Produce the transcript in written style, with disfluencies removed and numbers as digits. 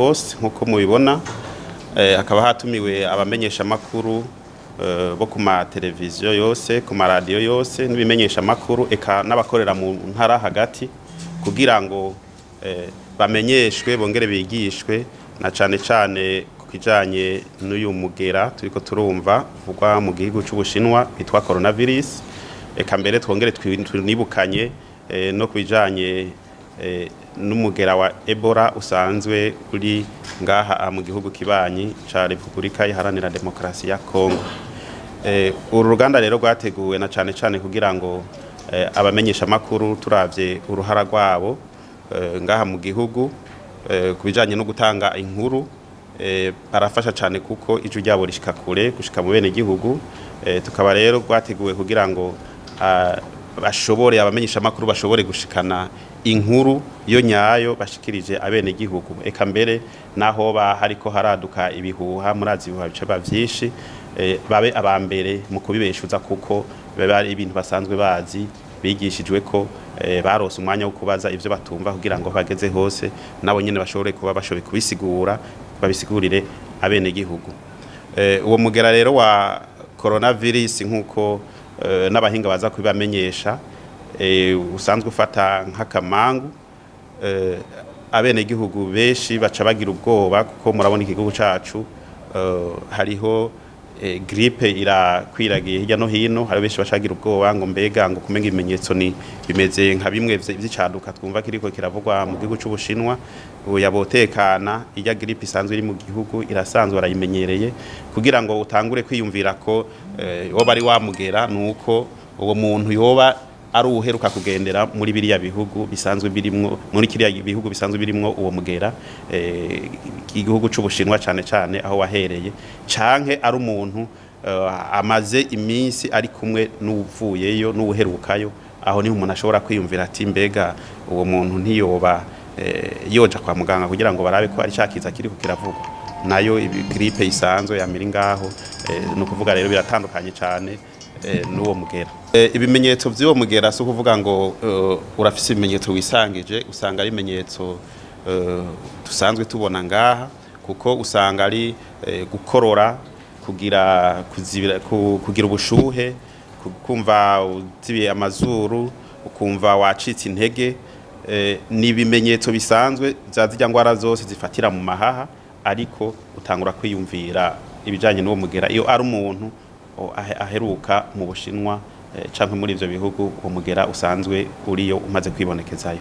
hose nkuko mubibona hakaba hatumiwe abamenyesha makuru bo ku ma televiziyo yose ku maradiyo yose n'ibimenyesha makuru eka n'abakorera mu ntara hagati kugira ngo bamenyeshwe bongere bigishwe na cane kujanye n'uyu mugera turiko turumva vugwa mu gihugu c'Ubushinwa bitwa coronavirus eka mbere twongere twinibukanye no kujanye n'umugera wa Ebola usanzwe uri ngaha mu gihugu kibanyi ca Republika Iharanira Demokarasi ya Kongo. Uru ruganda rero rwateguwe na cane kugira ngo abamenyesha makuru turavye uruhara rwabo ngaha mu gihugu kubijanye no gutanga inkuru barafasha cane kuko ijwi ryabo rishika kure gushika mu bene gihugu tukaba rero rwateguwe kugira ngo bashobore abamenyesha makuru bashobore gushikana inkuru yo nyayo bashikirije abene gihugu eka mbere naho hariko haraduka ibihuha murazi ibihuha bice bavyinshi babe abambere mu kubibeshuza kuko bari ibintu basanzwe bazi bigishijwe ko barose umwanya wo kubaza ivyo batumva kugira ngo bageze hose nabo nyene bashobore kuba bashoboye kubisigura babisigurire abene gihugu. Uwo mugera rero wa coronavirus nkuko n'abahinga baza kubamenyesha usanzwe ufata nk'akamangu abene gihugu beshi baca bagira ubwoba kuko murabona igihugu cacu hariho grippe irakwiragiye hirya no hino hari beshi bashagira ubwoba ngo mbega ngo kumenga ibimenyetso ni bimeze nka bimwe vy'icaduka twumva kiriko kiravugwa mu gihugu c'Ubushinwa yabotekana irya grippe isanzwe iri mu gihugu irasanzwe arayimenyereye kugira ngo utangure kwiyumvira ko woba ari wamugera nuko uwo muntu yoba ari uheruka kugendera muri biriya bihugu bisanzwe birimwo muri kiriya bihugu bisanzwe birimwo uwo mugera igihugu c'Ubushinwa cane aho wahereye canke ari umuntu amaze iminsi ari kumwe n'uvuyeyo n'uherukayo aho niho umuntu ashobora kwiyumvira ati mbega uwo muntu ntiyoba yoja kwa muganga kugira ngo barabe ko ari cakiza kiriko kiravugwa nayo grippe isanzwe yamira ngaho no kuvuga rero biratandukanye cane n'uwo mugera. Ibimenyetso vy'uwo mugera so kuvuga ngo urafise ibimenyetso wisangije usanga ari ibimenyetso dusanzwe tubona ngaha kuko usanga ari gukorora kugira ubushuhe kumva uzibiye amazuru ukumva wacitse intege ni ibimenyetso bisanzwe zazijya ngwara zose zifatira mu mahaha ariko utangura kwiyumvira ibijanye n'uwo mugera iyo ari umuntu aheruka mu Bushinwa canke muri ivyo bihugu umugera usanzwe uriyo umaze kwibonekezayo.